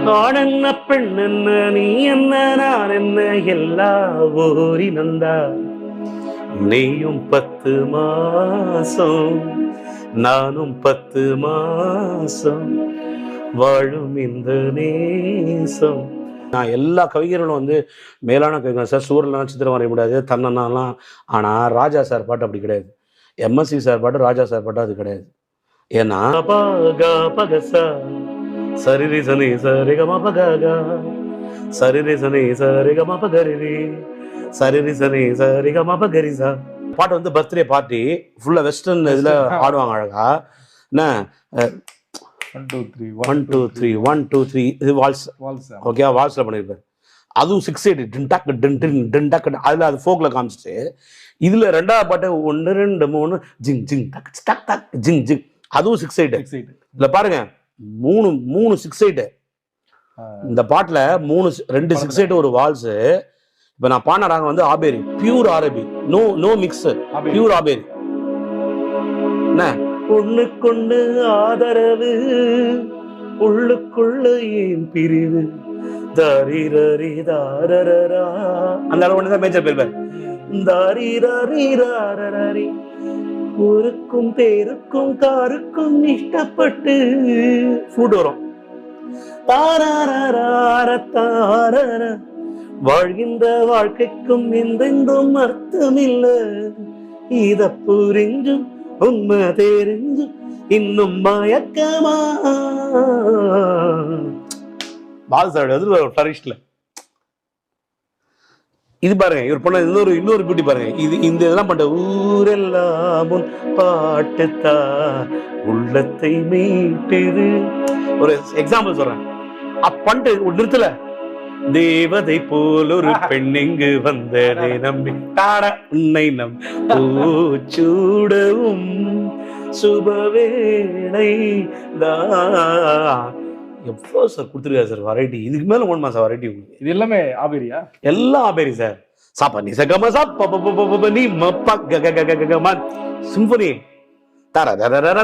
ஆணென்ன பெண் என்ன நீ என்ன நான் என்ன எல்லா ஊரினந்தா நீயும் 10 மாசம் நானும் 10 மாசம் வாழும் இந்த நேசம். நான் எல்லா கவிஞர்களும் வந்து மேலான கவிஞர் சார். சூரியலாம் சித்திரம் வரைய முடியாது, தன்னண்ணாலாம். ஆனால் ராஜா சார் பாட்டு அப்படி கிடையாது. எம்எஸ்சி சார் பாட்டு, ராஜா சார் பாட்டு அது கிடையாது. ஏன்னா சரிரி சனி சரிகமா பகா சரிரி சனி சரிகமா பகரி சரிரி சனி சரிகமா பகரிசா. பாட்டு வந்து பர்த்டே பார்ட்டி ஃபுல்லா வெஸ்டர்ன் இதுல ஆடுவாங்க அழகா. என்ன 1 2 3 1 2 3 இது வால்ஸ். ஓகே, வால்ஸ்ல பண்ணிருப்பாரு. அதுவும் 6/8 டின்டாக் டின்டாக் அதுல அது ஃபோக்ல காமிச்சிட்டு, இதுல ரெண்டாவது பாட்டு 1 2 3 ஜிங் ஜிங் டக் டக் டக் ஜிங் ஜிங் அதுவும் 6/8. இதுல பாருங்க 3 6/8. இந்த பாட்டுல 2 6/8 ஒரு வால்ஸ். இப்ப நான் பாடின ராகம் வந்து Abheri, pure Arabhi, no mix, pure Abheri. என்ன ஒண்ணுக்கொண்ணு ஆதரவு உள்ளுக்குள்ள ஏன் பிரிவு தாரிரரி தாரரரா. அந்த அளவு ஒண்ணுதான் மேஜர் பேர். தாரிரரி ஊருக்கும் பேருக்கும் காருக்கும் இஷ்டப்பட்டு ஃபுட் வரும். தாரரர தாரர வாழ்கின்ற வாழ்க்கைக்கும் எந்தெந்தும் அர்த்தம் இல்ல. இத புரிஞ்சும் உண்மை தெரிஞ்சும் இன்னும் மயக்கமா. பாலசாரில இது பாருங்க, இவர் பண்ண இன்னொரு பியூட்டி பாருங்க. இது இந்த இதெல்லாம் பண்ண ஊரெல்லாம் பாட்டுத்தா உள்ளத்தை மீட்டுது. ஒரு எக்ஸாம்பிள் சொல்றேன். அப்பண்டு நிறுத்தல. தேவதை போல் ஒரு பெண் இங்கு வந்ததை நம்பி உன்னை நம் பூச்சூடவும் சுபவேளை எவ்வளோ சார் கொடுத்துருக்காரு சார் வெரைட்டி. இதுக்கு மேல ஒன்றுமா சார் வெரைட்டி உங்களுக்கு? இது எல்லாமே ஆபேரியா? எல்லாம் ஆபேரி சார். சாப்பா நீ சகம சாப்ப நீ மப்பா கககககம சிம்பனி தர தர தர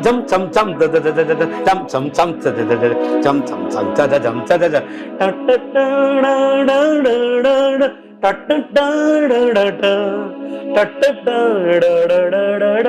ஜம் சம் சம் ஜம் சம் சம் ஜம் சம் சம் ஜம் ஜம் டட டட